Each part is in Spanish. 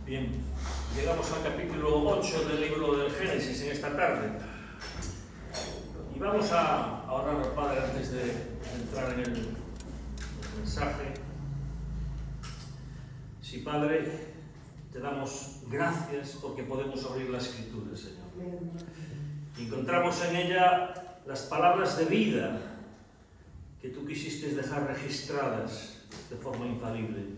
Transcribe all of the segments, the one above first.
Bien, llegamos al capítulo 8 del libro del Génesis en esta tarde. Y vamos a orar al Padre antes de entrar en el mensaje. Sí, Padre, te damos gracias porque podemos abrir la Escritura, Señor. Encontramos en ella las palabras de vida que tú quisiste dejar registradas de forma infalible.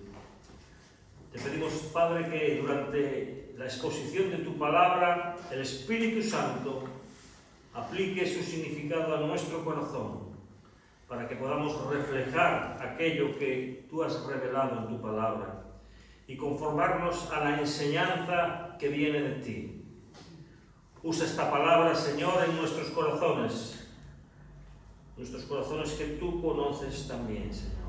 Te pedimos, Padre, que durante la exposición de tu palabra, el Espíritu Santo aplique su significado a nuestro corazón, para que podamos reflejar aquello que tú has revelado en tu palabra y conformarnos a la enseñanza que viene de ti. Usa esta palabra, Señor, en nuestros corazones que tú conoces también, Señor.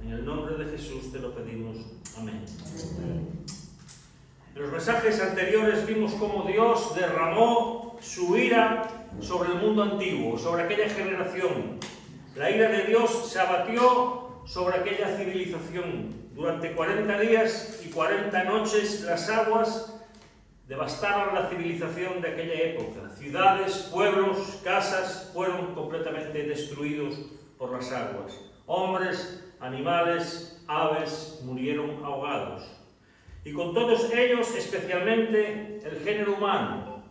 En el nombre de Jesús te lo pedimos. Amén. En los mensajes anteriores vimos cómo Dios derramó su ira sobre el mundo antiguo, sobre aquella generación. La ira de Dios se abatió sobre aquella civilización. Durante 40 días y 40 noches las aguas devastaron la civilización de aquella época. Ciudades, pueblos, casas fueron completamente destruidos por las aguas. Hombres, animales, aves murieron ahogados. Y con todos ellos, especialmente el género humano.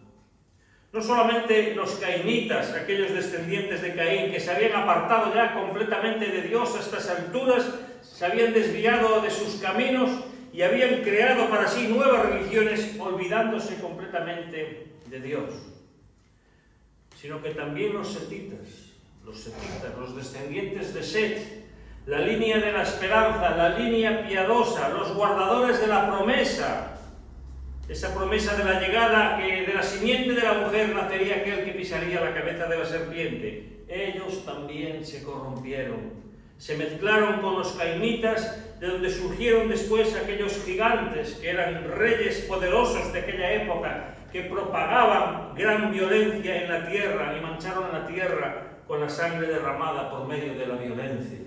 No solamente los cainitas, aquellos descendientes de Caín, que se habían apartado ya completamente de Dios a estas alturas, se habían desviado de sus caminos y habían creado para sí nuevas religiones, olvidándose completamente de Dios. Sino que también los setitas, los descendientes de Set, la línea de la esperanza, la línea piadosa, los guardadores de la promesa, esa promesa de la llegada, que de la simiente de la mujer nacería aquel que pisaría la cabeza de la serpiente. Ellos también se corrompieron, se mezclaron con los cainitas, de donde surgieron después aquellos gigantes que eran reyes poderosos de aquella época, que propagaban gran violencia en la tierra y mancharon a la tierra con la sangre derramada por medio de la violencia.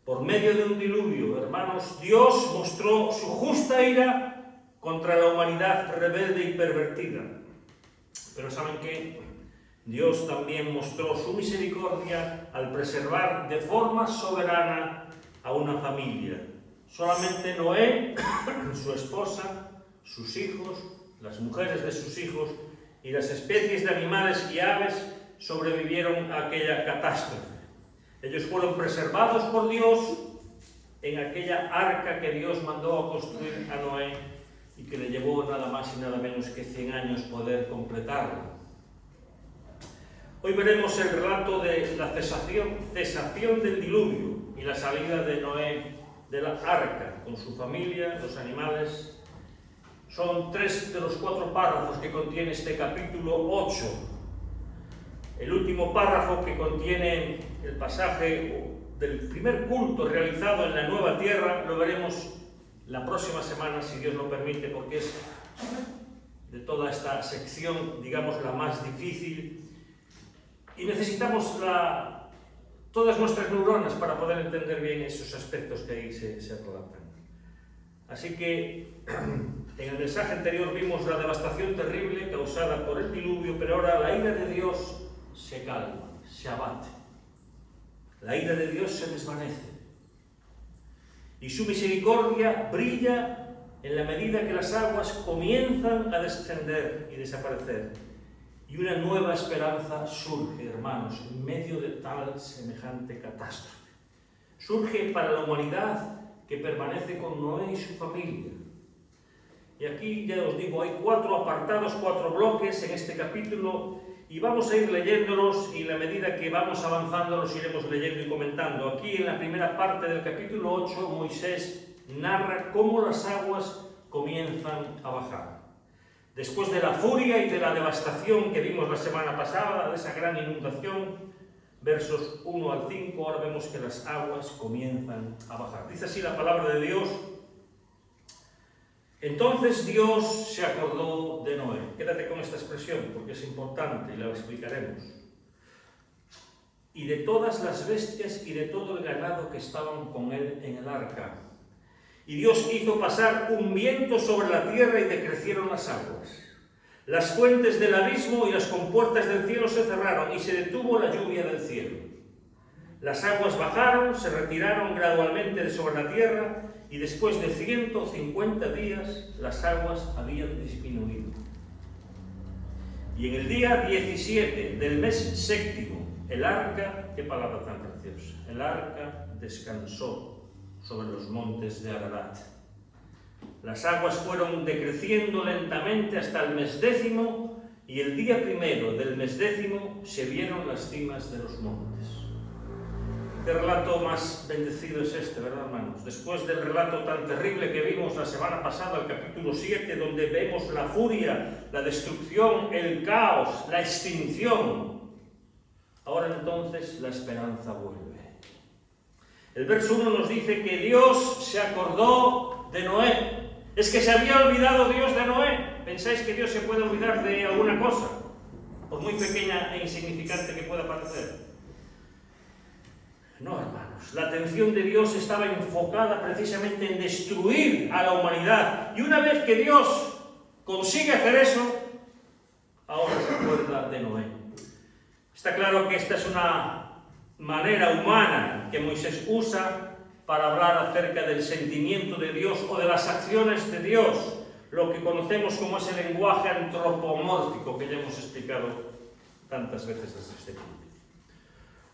Por medio de un diluvio, hermanos, Dios mostró su justa ira contra la humanidad rebelde y pervertida. Pero ¿saben qué? Dios también mostró su misericordia al preservar de forma soberana a una familia. Solamente Noé, su esposa, sus hijos, las mujeres de sus hijos y las especies de animales y aves sobrevivieron a aquella catástrofe. Ellos fueron preservados por Dios en aquella arca que Dios mandó a construir a Noé y que le llevó nada más y nada menos que 100 años poder completarlo. Hoy veremos el relato de la cesación del diluvio y la salida de Noé de la arca con su familia, los animales. Son 3 de los 4 párrafos que contiene este capítulo 8. El último párrafo, que contiene el pasaje del primer culto realizado en la nueva tierra, lo veremos la próxima semana, si Dios lo permite, porque es de toda esta sección, digamos, la más difícil. Y necesitamos todas nuestras neuronas para poder entender bien esos aspectos que ahí se relatan. Así que en el mensaje anterior vimos la devastación terrible causada por el diluvio, pero ahora la ira de Dios se calma, se abate. La ira de Dios se desvanece. Y su misericordia brilla en la medida que las aguas comienzan a descender y desaparecer. Y una nueva esperanza surge, hermanos, en medio de tal semejante catástrofe. Surge para la humanidad que permanece con Noé y su familia. Y aquí, ya os digo, hay 4 apartados, 4 bloques en este capítulo, y vamos a ir leyéndolos, y en la medida que vamos avanzando los iremos leyendo y comentando. Aquí, en la primera parte del capítulo 8, Moisés narra cómo las aguas comienzan a bajar. Después de la furia y de la devastación que vimos la semana pasada, de esa gran inundación, versos 1 al 5, ahora vemos que las aguas comienzan a bajar. Dice así la palabra de Dios: entonces Dios se acordó de Noé. Quédate con esta expresión porque es importante y la explicaremos. Y de todas las bestias y de todo el ganado que estaban con él en el arca, Y Dios hizo pasar un viento sobre la tierra y decrecieron las aguas. Las fuentes del abismo y las compuertas del cielo se cerraron y se detuvo la lluvia del cielo. Las aguas bajaron, se retiraron gradualmente de sobre la tierra y después de 150 días las aguas habían disminuido. Y en el día 17 del mes séptimo, el arca, qué palabra tan preciosa, el arca descansó sobre los montes de Ararat. Las aguas fueron decreciendo lentamente hasta el mes décimo, y el día primero del mes décimo se vieron las cimas de los montes. Qué relato más bendecido es este, ¿verdad, hermanos? Después del relato tan terrible que vimos la semana pasada, el capítulo 7, donde vemos la furia, la destrucción, el caos, la extinción. Ahora entonces la esperanza vuelve. El verso 1 nos dice que Dios se acordó de Noé. Es que se había olvidado Dios de Noé. ¿Pensáis que Dios se puede olvidar de alguna cosa? Por muy pequeña e insignificante que pueda parecer. No, hermanos. La atención de Dios estaba enfocada precisamente en destruir a la humanidad. Y una vez que Dios consigue hacer eso, ahora se acuerda de Noé. Está claro que esta es una manera humana que Moisés usa para hablar acerca del sentimiento de Dios o de las acciones de Dios, lo que conocemos como ese lenguaje antropomórfico que ya hemos explicado tantas veces desde este punto.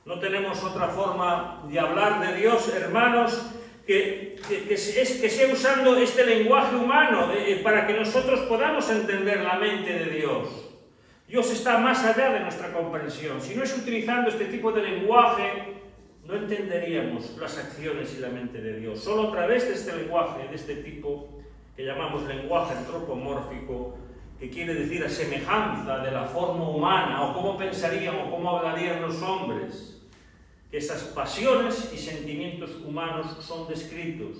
No tenemos otra forma de hablar de Dios, hermanos, que sea usando este lenguaje humano para que nosotros podamos entender la mente de Dios. Dios está más allá de nuestra comprensión. Si no es utilizando este tipo de lenguaje, no entenderíamos las acciones y la mente de Dios. Solo a través de este lenguaje, de este tipo, que llamamos lenguaje antropomórfico, que quiere decir a semejanza de la forma humana, o cómo pensarían o cómo hablarían los hombres, que esas pasiones y sentimientos humanos son descritos,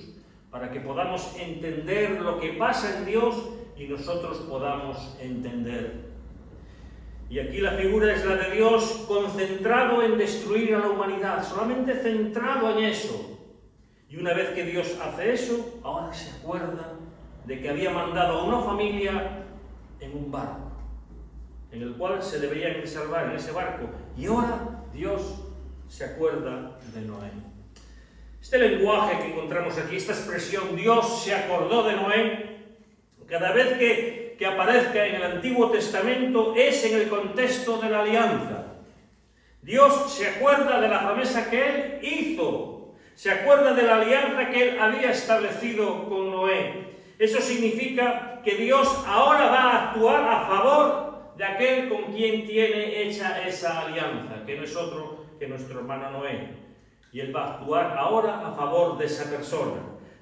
para que podamos entender lo que pasa en Dios y nosotros podamos entender. Y aquí la figura es la de Dios concentrado en destruir a la humanidad, solamente centrado en eso. Y una vez que Dios hace eso, ahora se acuerda de que había mandado a una familia en un barco, en el cual se deberían de salvar en ese barco. Y ahora Dios se acuerda de Noé. Este lenguaje que encontramos aquí, esta expresión, Dios se acordó de Noé, cada vez que aparezca en el Antiguo Testamento es en el contexto de la alianza. Dios se acuerda de la promesa que Él hizo, se acuerda de la alianza que Él había establecido con Noé. Eso significa que Dios ahora va a actuar a favor de aquel con quien tiene hecha esa alianza, que no es otro que nuestro hermano Noé. Y Él va a actuar ahora a favor de esa persona,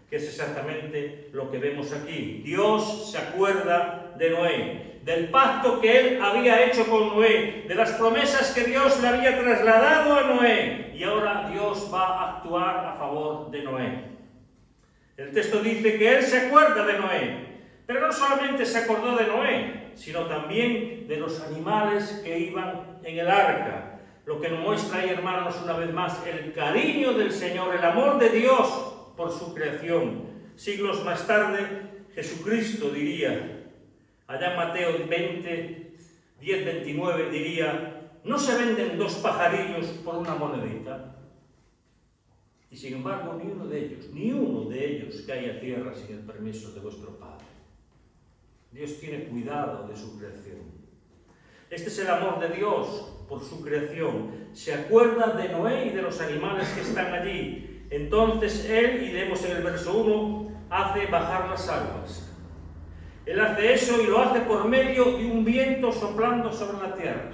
que es exactamente lo que vemos aquí. Dios se acuerda de Noé, del pacto que Él había hecho con Noé, de las promesas que Dios le había trasladado a Noé, y ahora Dios va a actuar a favor de Noé. El texto dice que Él se acuerda de Noé, pero no solamente se acordó de Noé, sino también de los animales que iban en el arca, lo que nos muestra ahí, hermanos, una vez más, el cariño del Señor, el amor de Dios por su creación. Siglos más tarde, Jesucristo diría, allá en Mateo 20, 10, 29, diría, no se venden 2 pajarillos por una monedita. Y sin embargo, ni uno de ellos cae a tierra sin el permiso de vuestro Padre. Dios tiene cuidado de su creación. Este es el amor de Dios por su creación. Se acuerda de Noé y de los animales que están allí. Entonces Él, y leemos en el verso 1, hace bajar las aguas. Él hace eso y lo hace por medio de un viento soplando sobre la tierra,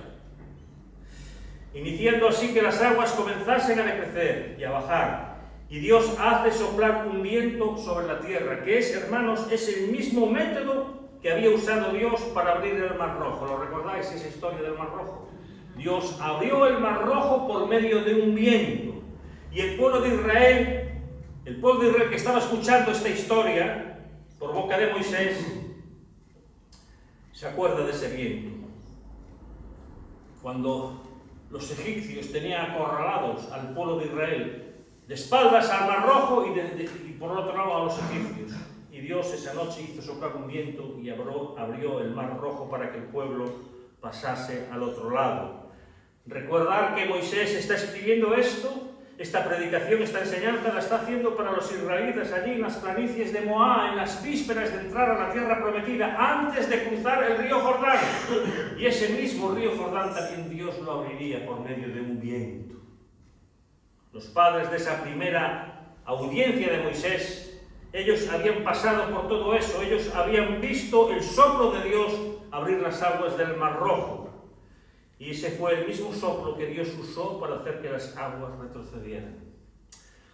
iniciando así que las aguas comenzasen a decrecer y a bajar. Y Dios hace soplar un viento sobre la tierra, que es, hermanos, es el mismo método que había usado Dios para abrir el Mar Rojo. ¿Lo recordáis, esa historia del Mar Rojo? Dios abrió el Mar Rojo por medio de un viento. Y el pueblo de Israel que estaba escuchando esta historia por boca de Moisés, se acuerda de ese viento. Cuando los egipcios tenían acorralados al pueblo de Israel de espaldas al Mar Rojo y por otro lado a los egipcios. Y Dios esa noche hizo soplar un viento y abrió el Mar Rojo para que el pueblo pasase al otro lado. Recordar que Moisés está escribiendo esto, esta predicación, esta enseñanza la está haciendo para los israelitas allí en las planicies de Moab, en las vísperas de entrar a la tierra prometida, antes de cruzar el río Jordán. Y ese mismo río Jordán también Dios lo abriría por medio de un viento. Los padres de esa primera audiencia de Moisés, ellos habían pasado por todo eso, ellos habían visto el soplo de Dios abrir las aguas del Mar Rojo. Y ese fue el mismo soplo que Dios usó para hacer que las aguas retrocedieran.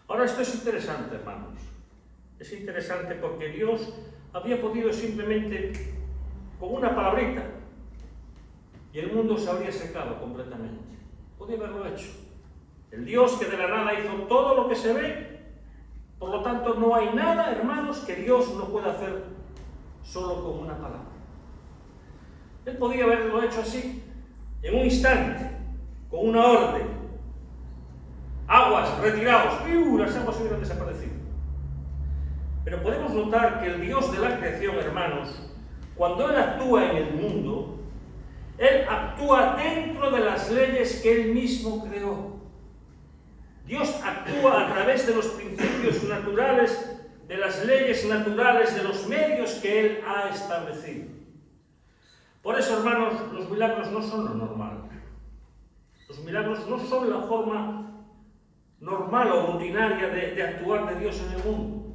Ahora esto es interesante, hermanos. Es interesante porque Dios había podido simplemente, con una palabrita, y el mundo se habría secado completamente. Podía haberlo hecho. El Dios que de la nada hizo todo lo que se ve, por lo tanto no hay nada, hermanos, que Dios no pueda hacer solo con una palabra. Él podía haberlo hecho así, en un instante, con una orden. Aguas, retiraos, las aguas hubieran desaparecido. Pero podemos notar que el Dios de la creación, hermanos, cuando Él actúa en el mundo, Él actúa dentro de las leyes que Él mismo creó. Dios actúa a través de los principios naturales, de las leyes naturales, de los medios que Él ha establecido. Por eso, hermanos, los milagros no son lo normal. Los milagros no son la forma normal o rutinaria de actuar de Dios en el mundo.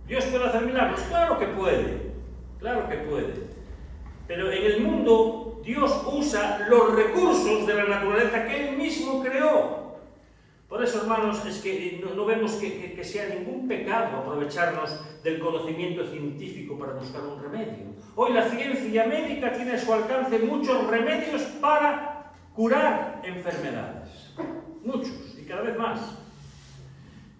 ¿Dios puede hacer milagros? Claro que puede. Claro que puede. Pero en el mundo, Dios usa los recursos de la naturaleza que Él mismo creó. Por eso, hermanos, es que no vemos que sea ningún pecado aprovecharnos del conocimiento científico para buscar un remedio. Hoy la ciencia médica tiene a su alcance muchos remedios para curar enfermedades. Muchos, y cada vez más.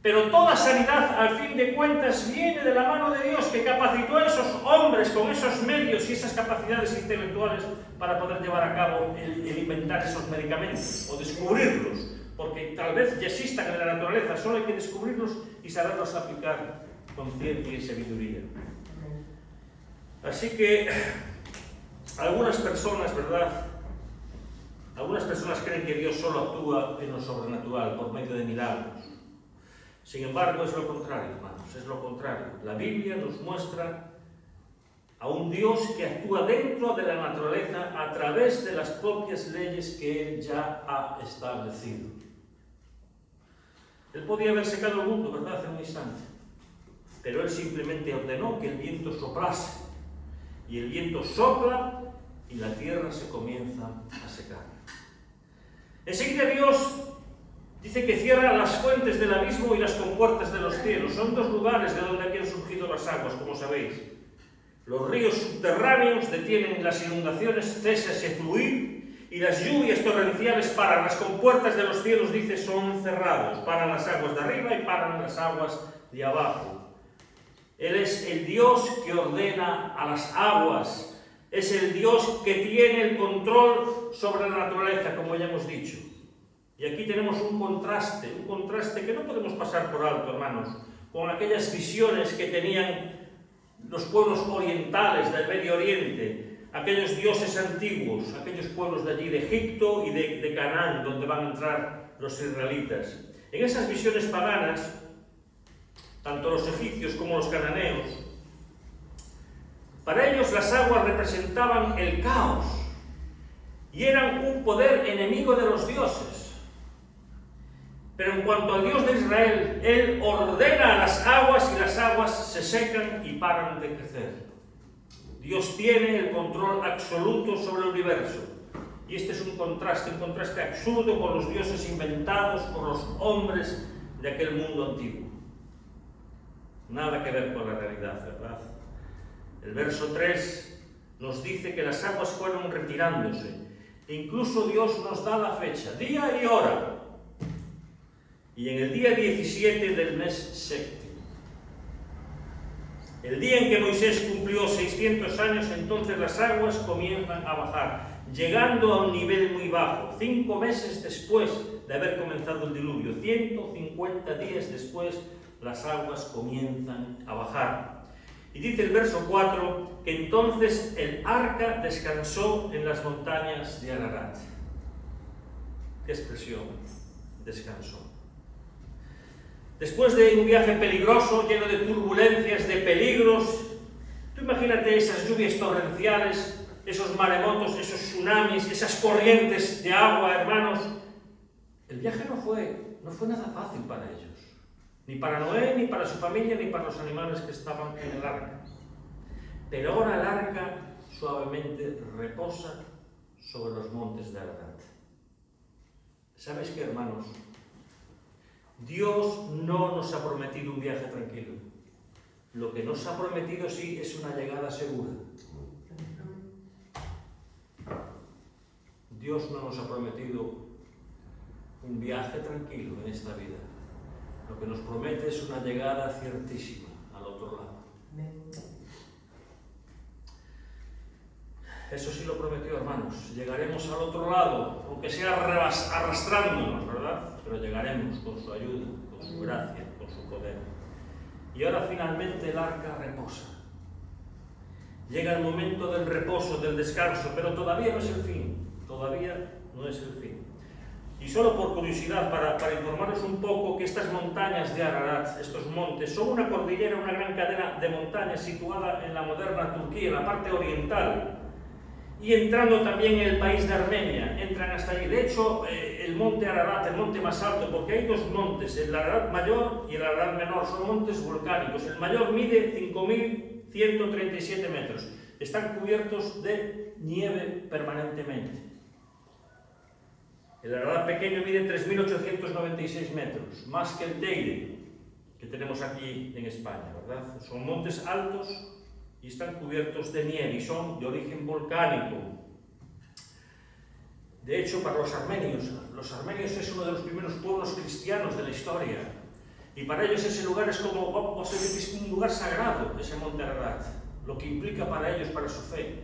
Pero toda sanidad, al fin de cuentas, viene de la mano de Dios, que capacitó a esos hombres con esos medios y esas capacidades intelectuales para poder llevar a cabo el inventar esos medicamentos o descubrirlos. Porque tal vez ya existan en la naturaleza, solo hay que descubrirlos y saberlos aplicar con ciencia y sabiduría. Así que algunas personas, ¿verdad? Algunas personas creen que Dios solo actúa en lo sobrenatural, por medio de milagros. Sin embargo, es lo contrario, hermanos, es lo contrario. La Biblia nos muestra a un Dios que actúa dentro de la naturaleza a través de las propias leyes que Él ya ha establecido. Él podía haber secado el mundo, ¿verdad?, hace un instante. Pero Él simplemente ordenó que el viento soplase. Y el viento sopla y la tierra se comienza a secar. Enseguida Dios dice que cierra las fuentes del abismo y las compuertas de los cielos. Son dos lugares de donde habían surgido las aguas, como sabéis. Los ríos subterráneos detienen las inundaciones, cesa ese fluir. Y las lluvias torrenciales paran. Las compuertas de los cielos, dice, son cerrados. Paran las aguas de arriba y paran las aguas de abajo. Él es el Dios que ordena a las aguas. Es el Dios que tiene el control sobre la naturaleza, como ya hemos dicho. Y aquí tenemos un contraste que no podemos pasar por alto, hermanos, con aquellas visiones que tenían los pueblos orientales del Medio Oriente, aquellos dioses antiguos, aquellos pueblos de allí, de Egipto y de Canaán, donde van a entrar los israelitas. En esas visiones paganas, tanto los egipcios como los cananeos, para ellos las aguas representaban el caos y eran un poder enemigo de los dioses. Pero en cuanto al Dios de Israel, Él ordena a las aguas y las aguas se secan y paran de crecer. Dios tiene el control absoluto sobre el universo. Y este es un contraste absurdo con los dioses inventados por los hombres de aquel mundo antiguo. Nada que ver con la realidad, ¿verdad? El verso 3 nos dice que las aguas fueron retirándose. E incluso Dios nos da la fecha, día y hora. Y en el día 17 del mes séptimo, el día en que Moisés cumplió 600 años, entonces las aguas comienzan a bajar. llegando a un nivel muy bajo, 5 meses después de haber comenzado el diluvio, 150 días después, las aguas comienzan a bajar. Y dice el verso 4 que entonces el arca descansó en las montañas de Ararat. ¿Qué expresión? Descansó. Después de un viaje peligroso, lleno de turbulencias, de peligros, tú imagínate esas lluvias torrenciales, esos maremotos, esos tsunamis, esas corrientes de agua, hermanos. El viaje no fue nada fácil para ellos. Ni para Noé, ni para su familia, ni para los animales que estaban en el arca. Pero ahora el arca suavemente reposa sobre los montes de Ararat. ¿Sabes qué, hermanos? Dios no nos ha prometido un viaje tranquilo. Lo que nos ha prometido sí es una llegada segura. Dios no nos ha prometido un viaje tranquilo en esta vida. Lo que nos promete es una llegada ciertísima al otro lado. Eso sí lo prometió, hermanos. Llegaremos al otro lado, aunque sea arrastrándonos, ¿verdad? Pero llegaremos con su ayuda, con su gracia, con su poder. Y ahora finalmente el arca reposa. Llega el momento del reposo, del descanso, pero todavía no es el fin. Todavía no es el fin. Y solo por curiosidad, para informaros un poco, que estas montañas de Ararat, estos montes, son una cordillera, una gran cadena de montañas situada en la moderna Turquía, en la parte oriental, y entrando también en el país de Armenia, entran hasta allí. De hecho, el monte Ararat, el monte más alto, porque hay dos montes, el Ararat mayor y el Ararat menor, son montes volcánicos. El mayor mide 5.137 metros, están cubiertos de nieve permanentemente. El Ararat pequeño mide 3.896 metros, más que el Teide, que tenemos aquí en España, ¿verdad? Son montes altos y están cubiertos de nieve y son de origen volcánico. De hecho, para los armenios es uno de los primeros pueblos cristianos de la historia. Y para ellos ese lugar es como, un lugar sagrado, ese monte Ararat. Lo que implica para ellos, para su fe.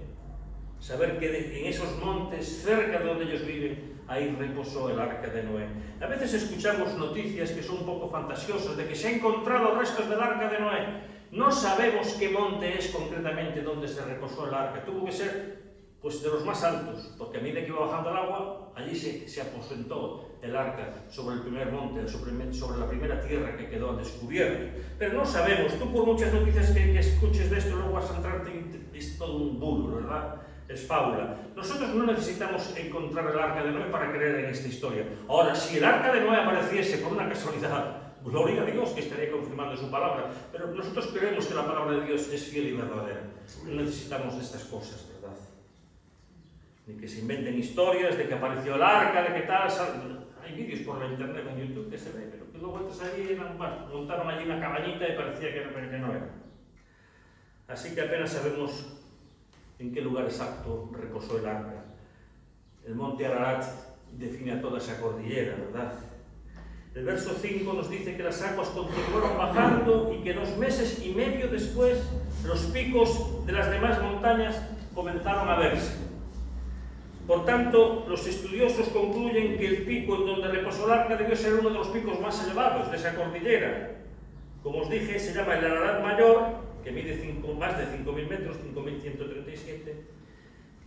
Saber que en esos montes, cerca de donde ellos viven, ahí reposó el arca de Noé. A veces escuchamos noticias que son un poco fantasiosas, de que se han encontrado restos del arca de Noé. No sabemos qué monte es concretamente donde se reposó el arca. Tuvo que ser pues, de los más altos, porque a medida que iba bajando el agua, allí se aposentó el arca sobre el primer monte, sobre la primera tierra que quedó al descubierto. Pero no sabemos, tú por muchas noticias que escuches de esto, luego vas a entrarte y es todo un bulo, ¿verdad? Es fábula. Nosotros no necesitamos encontrar el arca de Noé para creer en esta historia. Ahora, si el arca de Noé apareciese por una casualidad, gloria a Dios que estaría confirmando su palabra, pero nosotros creemos que la palabra de Dios es fiel y verdadera. No necesitamos de estas cosas, ¿verdad? Ni que se inventen historias de que apareció el arca, de que tal... Hay vídeos por la internet, en YouTube, que se ve, pero que luego entras allí, montaron allí una cabañita y parecía que no era. Así que apenas sabemos en qué lugar exacto reposó el arca. El monte Ararat define a toda esa cordillera, ¿verdad? El verso 5 nos dice que las aguas continuaron bajando y que 2 meses y medio después los picos de las demás montañas comenzaron a verse. Por tanto, los estudiosos concluyen que el pico en donde reposó el arca debió ser uno de los picos más elevados de esa cordillera. Como os dije, se llama el Ararat Mayor, que mide más de 5.000 metros, 5.137,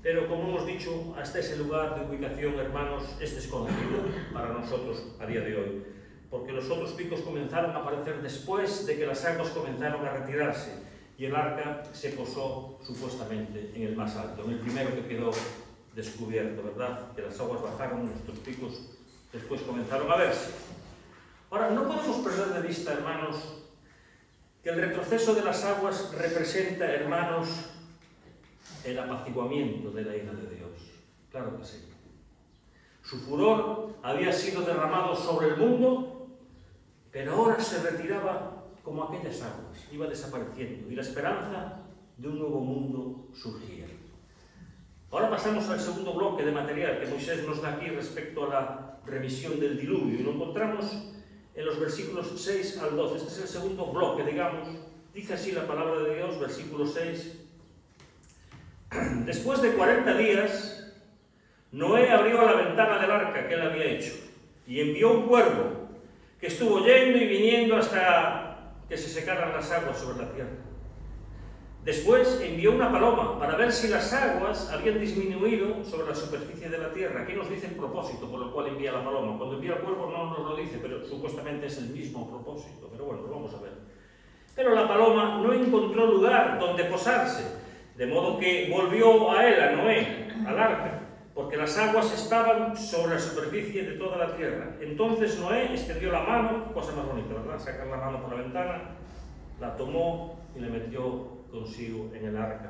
pero como hemos dicho, hasta ese lugar de ubicación, hermanos, es desconocido para nosotros a día de hoy, porque los otros picos comenzaron a aparecer después de que las aguas comenzaron a retirarse y el arca se posó supuestamente en el más alto, en el primero que quedó descubierto, ¿verdad? Que las aguas bajaron, estos picos después comenzaron a verse. Ahora, no podemos perder de vista, hermanos, que el retroceso de las aguas representa, hermanos, el apaciguamiento de la ira de Dios. Claro que sí. Su furor había sido derramado sobre el mundo, pero ahora se retiraba como aquellas aguas, iba desapareciendo, y la esperanza de un nuevo mundo surgía. Ahora pasamos al segundo bloque de material que Moisés nos da aquí respecto a la revisión del diluvio, y lo encontramos en los versículos 6 al 12. Este es el segundo bloque, digamos. Dice así la palabra de Dios, versículo 6. Después de 40 días, Noé abrió la ventana del arca que él había hecho y envió un cuervo que estuvo yendo y viniendo hasta que se secaran las aguas sobre la tierra. Después envió una paloma para ver si las aguas habían disminuido sobre la superficie de la tierra. Aquí nos dice el propósito por el cual envía la paloma. Cuando envía el cuervo no nos lo dice, pero supuestamente es el mismo propósito. Pero bueno, lo vamos a ver. Pero la paloma no encontró lugar donde posarse, de modo que volvió a él, a Noé, al arca, porque las aguas estaban sobre la superficie de toda la tierra. Entonces Noé extendió la mano, cosa más bonita, ¿verdad? Sacar la mano por la ventana, la tomó y la metió consigo en el arca.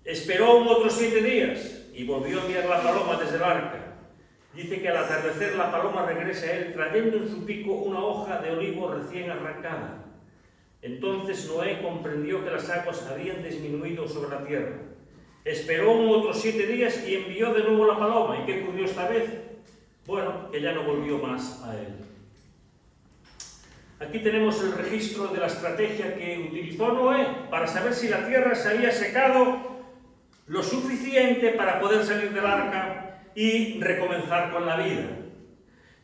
Esperó otros 7 días y volvió a enviar la paloma desde el arca. Dice que al atardecer la paloma regresa a él trayendo en su pico una hoja de olivo recién arrancada. Entonces Noé comprendió que las aguas habían disminuido sobre la tierra. Esperó otros 7 días y envió de nuevo la paloma. ¿Y qué ocurrió esta vez? Bueno, que ya no volvió más a él. Aquí tenemos el registro de la estrategia que utilizó Noé para saber si la tierra se había secado lo suficiente para poder salir del arca y recomenzar con la vida.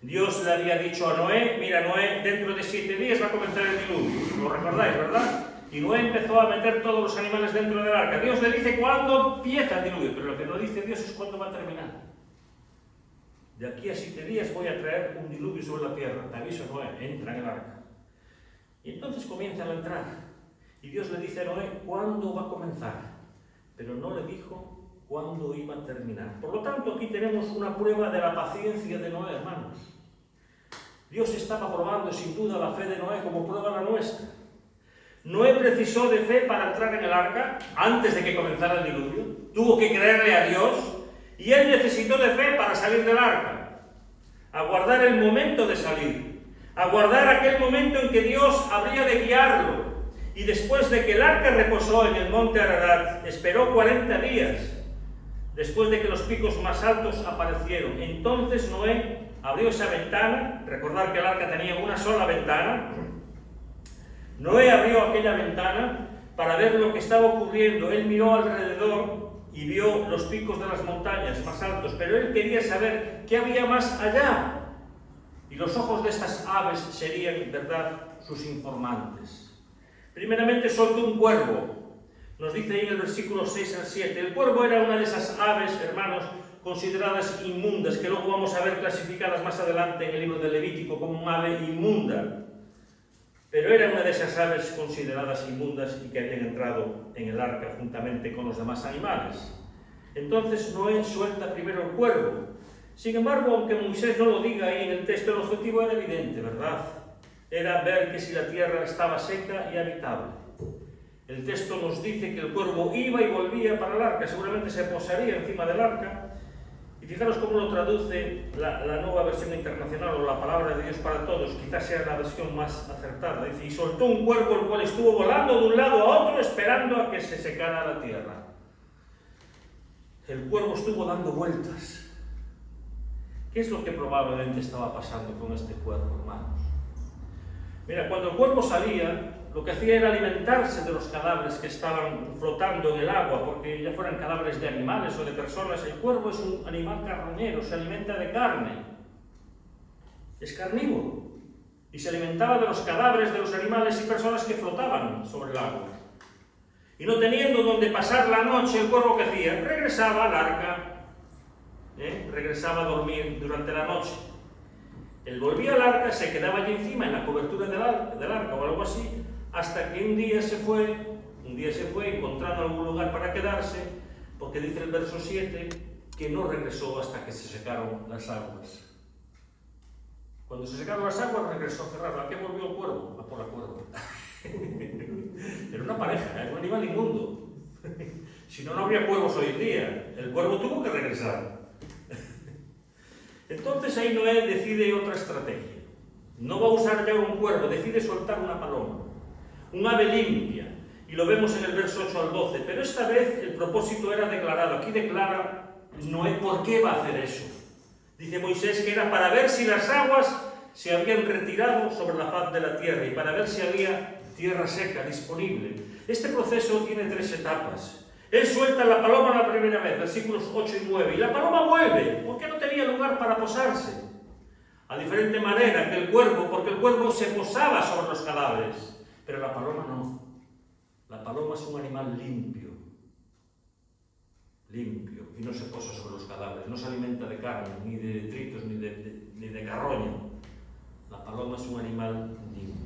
Dios le había dicho a Noé, mira Noé, dentro de 7 días va a comenzar el diluvio. ¿Lo recordáis, verdad? Y Noé empezó a meter todos los animales dentro del arca. Dios le dice cuándo empieza el diluvio, pero lo que no dice Dios es cuándo va a terminar. De aquí a 7 días voy a traer un diluvio sobre la tierra. Te aviso, Noé, entra en el arca. Y entonces comienza a entrar. Y Dios le dice a Noé cuándo va a comenzar, pero no le dijo cuándo iba a terminar. Por lo tanto, aquí tenemos una prueba de la paciencia de Noé, hermanos. Dios estaba probando sin duda la fe de Noé como prueba la nuestra. Noé precisó de fe para entrar en el arca antes de que comenzara el diluvio. Tuvo que creerle a Dios y él necesitó de fe para salir del arca. Aguardar el momento de salir. Aguardar aquel momento en que Dios habría de guiarlo. Y después de que el arca reposó en el monte Ararat, esperó 40 días. Después de que los picos más altos aparecieron. Entonces Noé abrió esa ventana. Recordar que el arca tenía una sola ventana. Noé abrió aquella ventana para ver lo que estaba ocurriendo. Él miró alrededor y vio los picos de las montañas más altos, pero él quería saber qué había más allá. Y los ojos de estas aves serían, en verdad, sus informantes. Primeramente soltó un cuervo. Nos dice ahí en el versículo 6 al 7. El cuervo era una de esas aves, hermanos, consideradas inmundas, que luego vamos a ver clasificadas más adelante en el libro de Levítico como un ave inmunda. Pero era una de esas aves consideradas inmundas y que habían entrado en el arca juntamente con los demás animales. Entonces Noé suelta primero el cuervo. Sin embargo, aunque Moisés no lo diga ahí en el texto, el objetivo era evidente, ¿verdad? Era ver que si la tierra estaba seca y habitable. El texto nos dice que el cuervo iba y volvía para el arca, seguramente se posaría encima del arca. Y fijaros cómo lo traduce la Nueva Versión Internacional, o la Palabra de Dios para Todos, quizás sea la versión más acertada. Dice, y soltó un cuervo el cual estuvo volando de un lado a otro esperando a que se secara la tierra. El cuervo estuvo dando vueltas. ¿Qué es lo que probablemente estaba pasando con este cuervo, hermanos? Mira, cuando el cuervo salía, lo que hacía era alimentarse de los cadáveres que estaban flotando en el agua, porque ya fueran cadáveres de animales o de personas. El cuervo es un animal carroñero, se alimenta de carne. Es carnívoro. Y se alimentaba de los cadáveres de los animales y personas que flotaban sobre el agua. Y no teniendo donde pasar la noche, el cuervo que hacía, regresaba al arca. Regresaba a dormir durante la noche. Él volvía al arca, se quedaba allí encima en la cobertura del arca o algo así, hasta que un día se fue encontrando algún lugar para quedarse, porque dice el verso 7 que no regresó hasta que se secaron las aguas. Cuando se secaron las aguas regresó a cerrar. ¿A qué volvió el cuervo? A por la cuerva. Era una pareja, era un animal inmundo. Si no, no habría cuervos hoy en día. El cuervo tuvo que regresar. Entonces ahí Noé decide otra estrategia. No va a usar ya un cuervo, decide soltar una paloma, un ave limpia. Y lo vemos en el verso 8 al 12. Pero esta vez el propósito era declarado. Aquí declara Noé por qué va a hacer eso. Dice Moisés que era para ver si las aguas se habían retirado sobre la faz de la tierra y para ver si había tierra seca disponible. Este proceso tiene 3 etapas. Él suelta la paloma la primera vez, versículos 8 y 9, y la paloma vuelve, porque no tenía lugar para posarse. A diferente manera que el cuervo, porque el cuervo se posaba sobre los cadáveres, pero la paloma no. La paloma es un animal limpio, y no se posa sobre los cadáveres, no se alimenta de carne, ni de detritos, ni de carroña. La paloma es un animal limpio.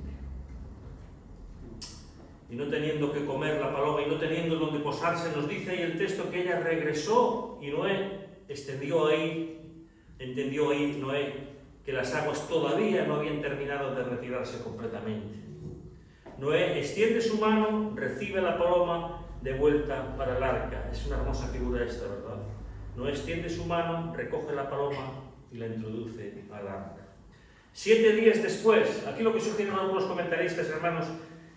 Y no teniendo que comer la paloma y no teniendo donde posarse, nos dice ahí el texto que ella regresó y Noé entendió ahí Noé que las aguas todavía no habían terminado de retirarse completamente. Noé extiende su mano, recibe la paloma de vuelta para el arca. Es una hermosa figura esta, ¿verdad? Noé extiende su mano, recoge la paloma y la introduce al arca. 7 días después, aquí lo que sugieren algunos comentaristas, hermanos,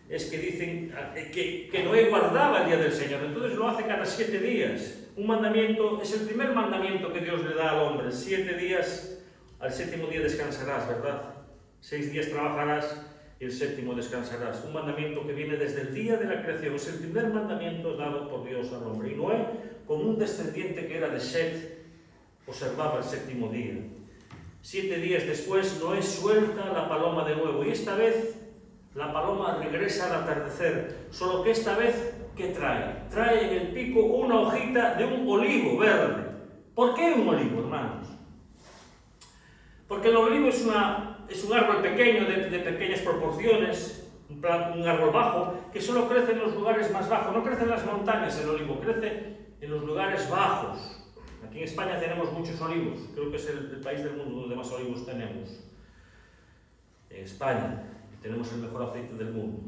es que dicen que Noé guardaba el día del Señor, entonces lo hace cada 7 días. Un mandamiento, es el primer mandamiento que Dios le da al hombre: 7 días, al séptimo día descansarás, ¿verdad? 6 días trabajarás y el séptimo descansarás. Un mandamiento que viene desde el día de la creación, es el primer mandamiento dado por Dios al hombre. Y Noé, como un descendiente que era de Set, observaba el séptimo día. 7 días después, Noé suelta la paloma de nuevo, y esta vez la paloma regresa al atardecer, solo que esta vez, ¿qué trae? Trae en el pico una hojita de un olivo verde. ¿Por qué un olivo, hermanos? Porque el olivo es un árbol pequeño, de pequeñas proporciones, un árbol bajo, que solo crece en los lugares más bajos. No crece en las montañas el olivo, crece en los lugares bajos. Aquí en España tenemos muchos olivos, creo que es el país del mundo donde más olivos tenemos. En España. Tenemos el mejor aceite del mundo.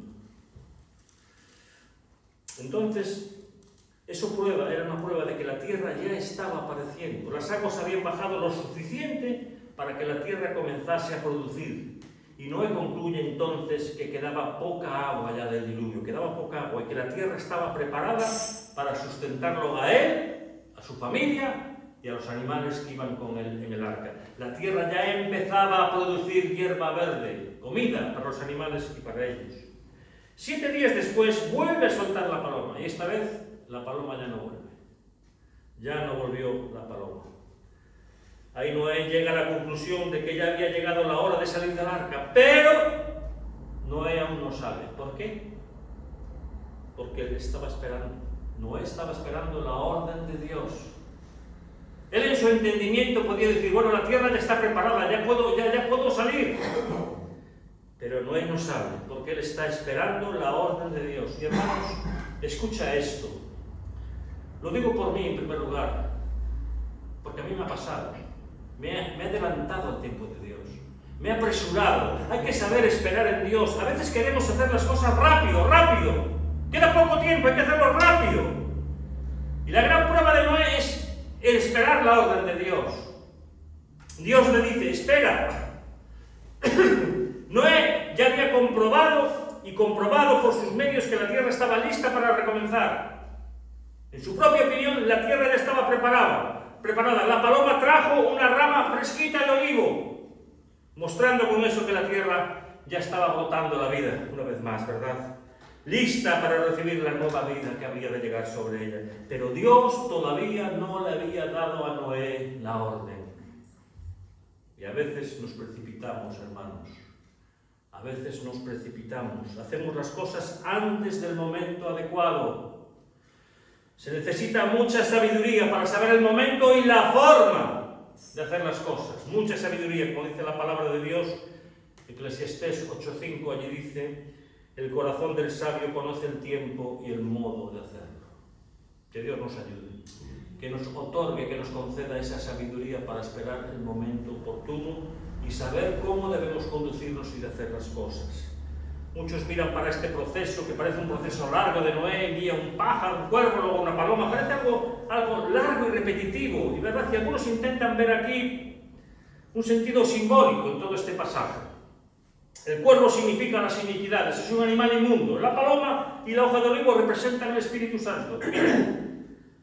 Entonces, era una prueba de que la tierra ya estaba apareciendo. Las aguas habían bajado lo suficiente para que la tierra comenzase a producir. Y Noé concluye entonces que quedaba poca agua ya del diluvio, quedaba poca agua, y que la tierra estaba preparada para sustentarlo a él, a su familia y a los animales que iban con él en el arca. La tierra ya empezaba a producir hierba verde, comida para los animales y para ellos. 7 días después vuelve a soltar la paloma, y esta vez la paloma ya no vuelve. Ya no volvió la paloma. Ahí Noé llega a la conclusión de que ya había llegado la hora de salir del arca, pero Noé aún no sale. ¿Por qué? Porque él estaba esperando. Noé estaba esperando la orden de Dios. Él en su entendimiento podía decir, bueno, la tierra ya está preparada, ya puedo salir. Pero Noé no sabe, porque él está esperando la orden de Dios. Y hermanos, escucha esto. Lo digo por mí en primer lugar, porque a mí me ha pasado. Me he adelantado al tiempo de Dios. Me he apresurado. Hay que saber esperar en Dios. A veces queremos hacer las cosas rápido. Queda poco tiempo, hay que hacerlo rápido. Y la gran prueba de Noé es el esperar la orden de Dios. Dios le dice, espera. Noé ya había comprobado por sus medios que la tierra estaba lista para recomenzar. En su propia opinión, la tierra ya estaba preparada. La paloma trajo una rama fresquita de olivo, mostrando con eso que la tierra ya estaba brotando la vida, una vez más, ¿verdad? Lista para recibir la nueva vida que había de llegar sobre ella. Pero Dios todavía no le había dado a Noé la orden. Y a veces nos precipitamos, hermanos. A veces nos precipitamos. Hacemos las cosas antes del momento adecuado. Se necesita mucha sabiduría para saber el momento y la forma de hacer las cosas. Mucha sabiduría, como dice la palabra de Dios. Eclesiastés 8:5 allí dice: el corazón del sabio conoce el tiempo y el modo de hacerlo. Que Dios nos ayude, que nos otorgue, que nos conceda esa sabiduría para esperar el momento oportuno y saber cómo debemos conducirnos y de hacer las cosas. Muchos miran para este proceso, que parece un proceso largo de Noé, envía un pájaro, un cuervo, luego una paloma, parece algo largo y repetitivo, y verdad que algunos intentan ver aquí un sentido simbólico en todo este pasaje. El cuervo significa las iniquidades, es un animal inmundo. La paloma y la hoja de olivo representan el Espíritu Santo.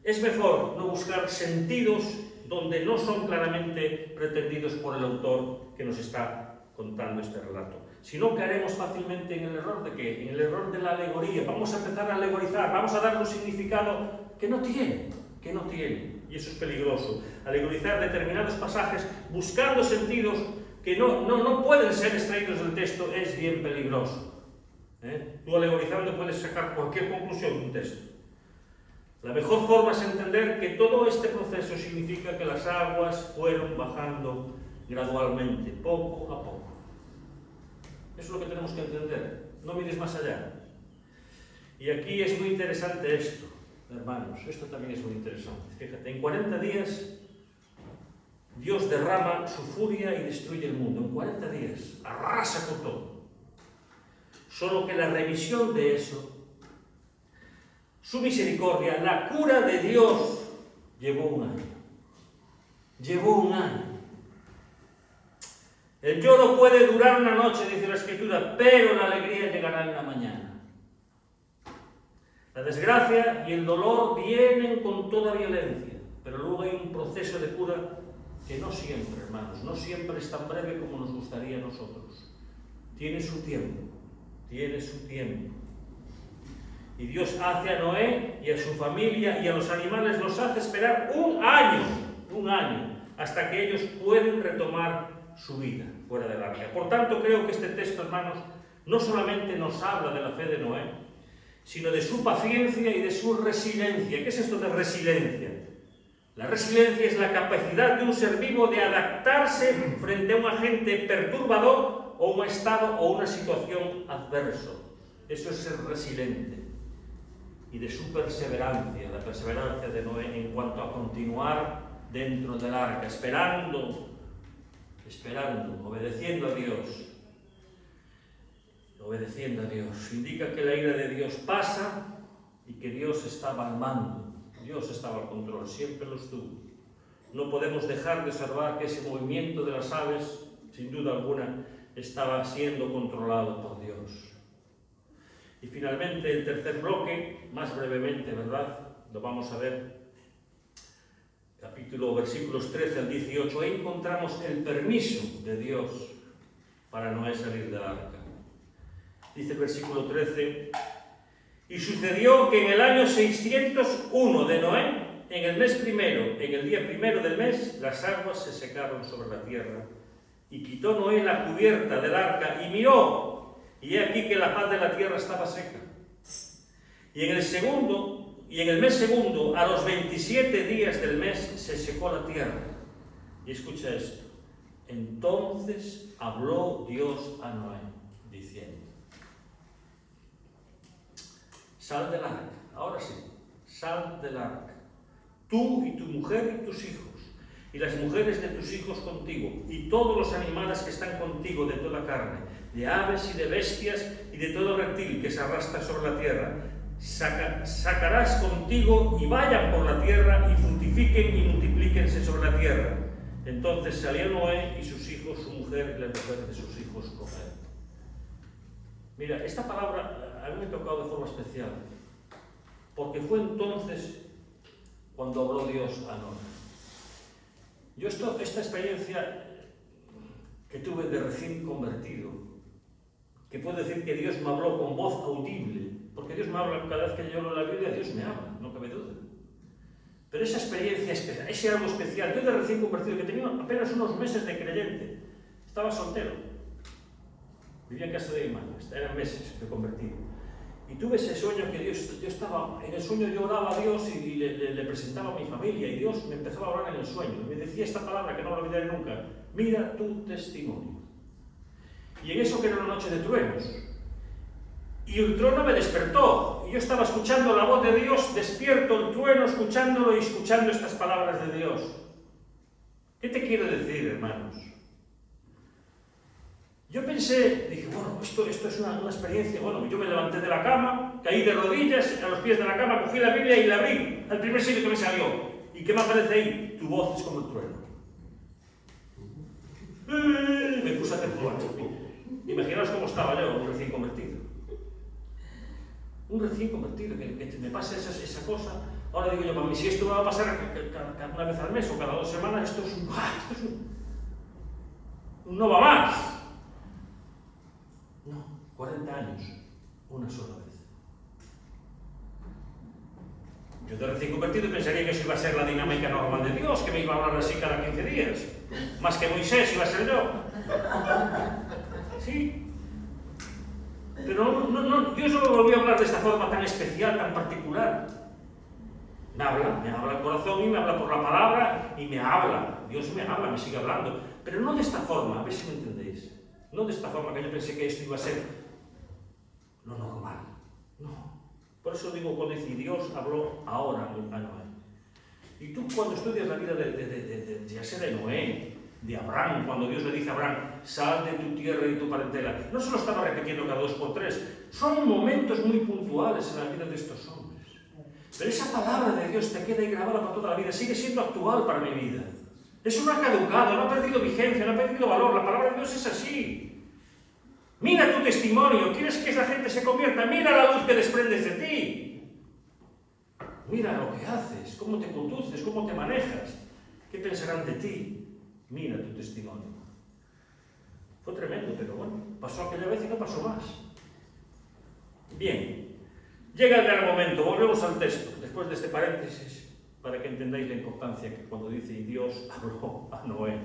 Es mejor no buscar sentidos donde no son claramente pretendidos por el autor que nos está contando este relato. Si no, caeremos fácilmente en el error de ¿qué? En el error de la alegoría. Vamos a empezar a alegorizar, vamos a darle un significado que no tiene. Y eso es peligroso. Alegorizar determinados pasajes buscando sentidos que no pueden ser extraídos del texto es bien peligroso. Tú alegorizando puedes sacar cualquier conclusión de un texto. La mejor forma es entender que todo este proceso significa que las aguas fueron bajando gradualmente, poco a poco. Eso es lo que tenemos que entender, no mires más allá. Y aquí es muy interesante esto, hermanos, esto también es muy interesante. Fíjate, en 40 días Dios derrama su furia y destruye el mundo. En 40 días, arrasa con todo. Solo que la remisión de eso, su misericordia, la cura de Dios, llevó un año. El lloro puede durar una noche, dice la Escritura, pero la alegría llegará en la mañana. La desgracia y el dolor vienen con toda violencia, pero luego hay un proceso de cura que no siempre, hermanos, no siempre es tan breve como nos gustaría a nosotros. Tiene su tiempo. Y Dios hace a Noé y a su familia y a los animales, los hace esperar un año, hasta que ellos pueden retomar su vida fuera del arca. Por tanto, creo que este texto, hermanos, no solamente nos habla de la fe de Noé, sino de su paciencia y de su resiliencia. ¿Qué es esto de resiliencia? La resiliencia es la capacidad de un ser vivo de adaptarse frente a un agente perturbador o un estado o una situación adverso. Eso es ser resiliente. Y de su perseverancia, la perseverancia de Noé en cuanto a continuar dentro del arca, esperando, obedeciendo a Dios. Indica que la ira de Dios pasa y que Dios estaba al mando. Dios estaba al control, siempre lo estuvo. No podemos dejar de observar que ese movimiento de las aves, sin duda alguna, estaba siendo controlado por Dios. Y finalmente el tercer bloque, más brevemente, ¿verdad? Lo vamos a ver. Versículos 13 al 18, ahí encontramos el permiso de Dios para Noé salir del arca. Dice el versículo 13, y sucedió que en el año 601 de Noé, en el mes primero, en el día primero del mes, las aguas se secaron sobre la tierra, y quitó Noé la cubierta del arca, y miró, y he aquí que la faz de la tierra estaba seca. Y en el mes segundo, a los 27 días del mes, se secó la tierra. Y escucha esto. Entonces habló Dios a Noé, diciendo, sal del arca, ahora sí, sal del arca, tú y tu mujer y tus hijos, y las mujeres de tus hijos contigo, y todos los animales que están contigo de toda carne, de aves y de bestias, y de todo reptil que se arrastra sobre la tierra. Sacarás contigo y vayan por la tierra y fructifiquen y multiplíquense sobre la tierra. Entonces salió Noé y sus hijos, su mujer y las mujeres de sus hijos con él. Mira, esta palabra a mí me ha tocado de forma especial, porque fue entonces cuando habló Dios a Noé. Yo esta experiencia que tuve de recién convertido, que puedo decir que Dios me habló con voz audible, porque Dios me habla cada vez que yo leo la Biblia, Dios me habla, no cabe duda. Pero esa experiencia especial, ese algo especial, yo de recién convertido, que tenía apenas unos meses de creyente, estaba soltero, vivía en casa de mi madre, eran meses de convertido. Y tuve ese sueño que yo estaba, en el sueño yo oraba a Dios y le presentaba a mi familia, y Dios me empezaba a hablar en el sueño. Y me decía esta palabra que no la olvidaré nunca: mira tu testimonio. Y en eso que era una noche de truenos. Y el trueno me despertó, y yo estaba escuchando la voz de Dios, despierto el trueno, escuchándolo y escuchando estas palabras de Dios. ¿Qué te quiero decir, hermanos? Yo pensé, dije, bueno, esto es una experiencia. Bueno, yo me levanté de la cama, caí de rodillas a los pies de la cama, cogí la Biblia y la abrí al primer sitio que me salió. ¿Y qué me aparece ahí? Tu voz es como el trueno. Me puse a temblar. Imaginaos cómo estaba yo, un recién convertido. Un recién convertido, que me pase esa cosa. Ahora digo yo, para mí, si esto me va a pasar una vez al mes o cada 2 semanas, esto es un no va más. No, 40 años, una sola vez. Yo de recién convertido pensaría que eso iba a ser la dinámica normal de Dios, que me iba a hablar así cada 15 días. Más que Moisés iba a ser yo. Sí. Pero Dios no me volvió a hablar de esta forma tan especial, tan particular. Me habla el corazón y me habla por la palabra y me habla. Dios me habla, me sigue hablando. Pero no de esta forma, a ver si me entendéis. No de esta forma que yo pensé que esto iba a ser lo normal. No. Por eso digo, cuando dice Dios habló ahora a Noé. Y tú cuando estudias la vida ya sea de Noé, de Abraham, cuando Dios le dice a Abraham, sal de tu tierra y de tu parentela, no se lo estaba repitiendo cada 2 por 3, son momentos muy puntuales en la vida de estos hombres. Pero esa palabra de Dios te queda ahí grabada para toda la vida, sigue siendo actual para mi vida. Eso no ha caducado, no ha perdido vigencia, no ha perdido valor, la palabra de Dios es así. Mira tu testimonio, ¿quieres que esa gente se convierta? Mira la luz que desprendes de ti. Mira lo que haces, cómo te conduces, cómo te manejas. ¿Qué pensarán de ti? Mira tu testimonio. Fue tremendo, pero bueno, pasó aquella vez y no pasó más. Bien, llega el gran momento, volvemos al texto, después de este paréntesis, para que entendáis la importancia que cuando dice y Dios habló a Noé.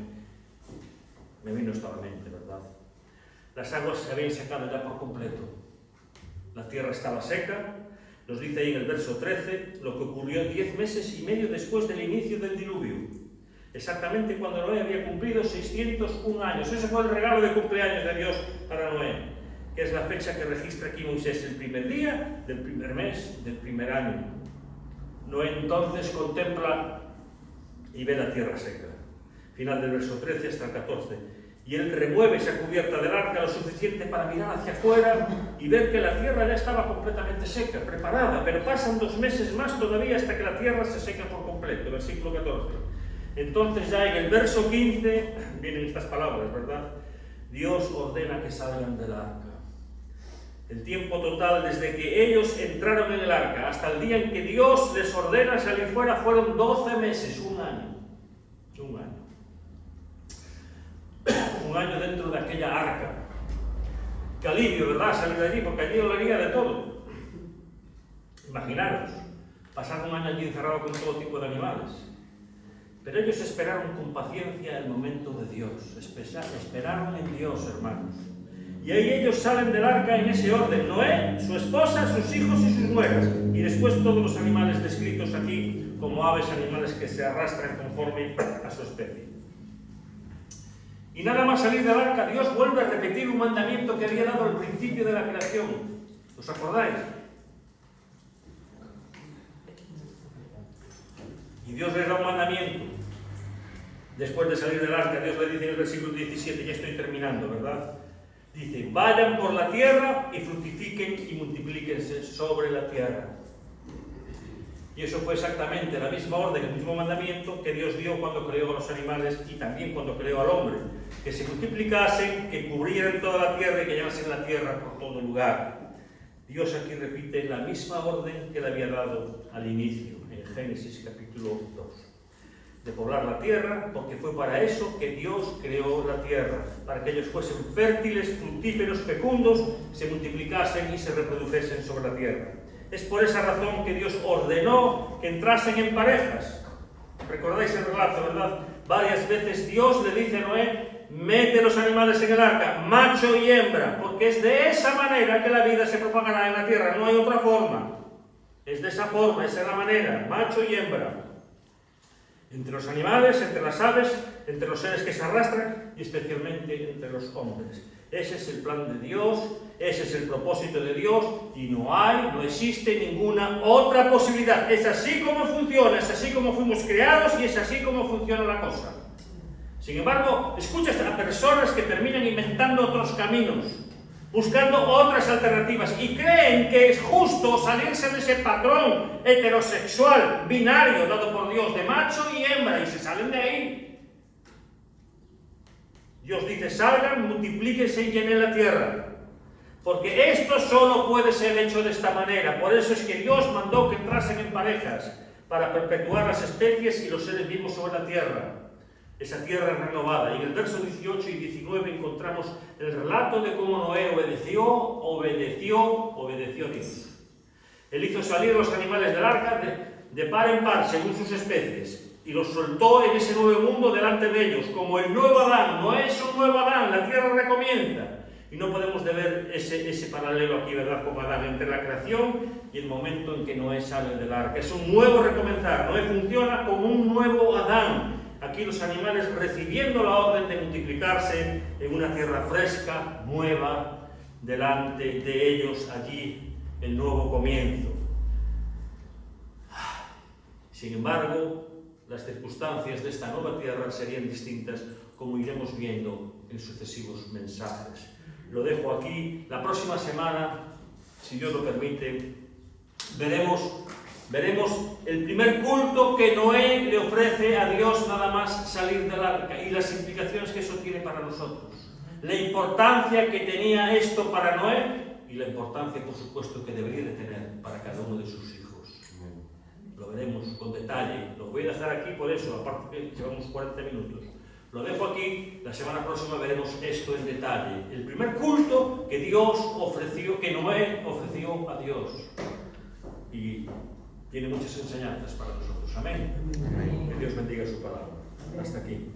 Me vino esto a la mente, ¿verdad? Las aguas se habían secado ya por completo. La tierra estaba seca. Nos dice ahí en el verso 13 lo que ocurrió 10 meses y medio después del inicio del diluvio. Exactamente cuando Noé había cumplido 601 años. Ese fue el regalo de cumpleaños de Dios para Noé, que es la fecha que registra aquí Moisés, el primer día del primer mes del primer año. Noé entonces contempla y ve la tierra seca. Final del verso 13 hasta el 14. Y él remueve esa cubierta del arca lo suficiente para mirar hacia afuera y ver que la tierra ya estaba completamente seca, preparada, pero pasan 2 meses más todavía hasta que la tierra se seca por completo, versículo 14. Entonces ya en el verso 15 vienen estas palabras, ¿verdad? Dios ordena que salgan del arca. El tiempo total desde que ellos entraron en el arca hasta el día en que Dios les ordena salir fuera fueron 12 meses, un año. Un año. Un año dentro de aquella arca. Qué alivio, ¿verdad? Salir de allí, porque allí olería de todo. Imaginaros, pasar un año allí encerrado con todo tipo de animales. Pero ellos esperaron con paciencia el momento de Dios. Esperaron en Dios, hermanos. Y ahí ellos salen del arca en ese orden. Noé, su esposa, sus hijos y sus nueras. Y después todos los animales descritos aquí como aves, animales que se arrastran conforme a su especie. Y nada más salir del arca, Dios vuelve a repetir un mandamiento que había dado al principio de la creación. ¿Os acordáis? Y Dios les da un mandamiento. Después de salir del arca, Dios le dice en el versículo 17, ya estoy terminando, ¿verdad? Dice, vayan por la tierra y fructifiquen y multiplíquense sobre la tierra. Y eso fue exactamente la misma orden, el mismo mandamiento que Dios dio cuando creó a los animales y también cuando creó al hombre. Que se multiplicasen, que cubrieran toda la tierra y que llevasen la tierra por todo lugar. Dios aquí repite la misma orden que le había dado al inicio, en Génesis capítulo 2. De poblar la tierra, porque fue para eso que Dios creó la tierra, para que ellos fuesen fértiles, fructíferos, fecundos, se multiplicasen y se reprodujesen sobre la tierra. Es por esa razón que Dios ordenó que entrasen en parejas. ¿Recordáis el relato, verdad? Varias veces Dios le dice a Noé, mete los animales en el arca, macho y hembra, porque es de esa manera que la vida se propagará en la tierra, no hay otra forma. Es de esa forma, esa es la manera, macho y hembra. Entre los animales, entre las aves, entre los seres que se arrastran y especialmente entre los hombres. Ese es el plan de Dios, ese es el propósito de Dios y no existe ninguna otra posibilidad. Es así como funciona, es así como fuimos creados y es así como funciona la cosa. Sin embargo, escuchas a personas que terminan inventando otros caminos, buscando otras alternativas y creen que es justo salirse de ese patrón heterosexual, binario, dado por Dios, de macho y hembra, y se salen de ahí. Dios dice, salgan, multiplíquense y llenen la tierra. Porque esto solo puede ser hecho de esta manera. Por eso es que Dios mandó que entrasen en parejas, para perpetuar las especies y los seres vivos sobre la tierra. esa tierra renovada. Y en el verso 18 y 19 encontramos el relato de cómo Noé obedeció a Dios. Él hizo salir los animales del arca de par en par, según sus especies, y los soltó en ese nuevo mundo delante de ellos, como el nuevo Adán. No es un nuevo Adán, la tierra recomienza. Y no podemos de ver ese paralelo aquí, ¿verdad?, con Adán, entre la creación y el momento en que Noé sale del arca. Es un nuevo recomenzar. Noé funciona como un nuevo Adán. Aquí los animales recibiendo la orden de multiplicarse en una tierra fresca, nueva, delante de ellos, allí el nuevo comienzo. Sin embargo, las circunstancias de esta nueva tierra serían distintas, como iremos viendo en sucesivos mensajes. Lo dejo aquí. La próxima semana, si Dios lo permite, veremos el primer culto que Noé le ofrece a Dios nada más salir del arca y las implicaciones que eso tiene para nosotros. La importancia que tenía esto para Noé y la importancia, por supuesto, que debería de tener para cada uno de sus hijos. Lo veremos con detalle. Lo voy a dejar aquí por eso, aparte que llevamos 40 minutos. Lo dejo aquí. La semana próxima veremos esto en detalle. El primer culto que Noé ofreció a Dios. Y tiene muchas enseñanzas para nosotros. Amén. Que Dios bendiga su palabra. Hasta aquí.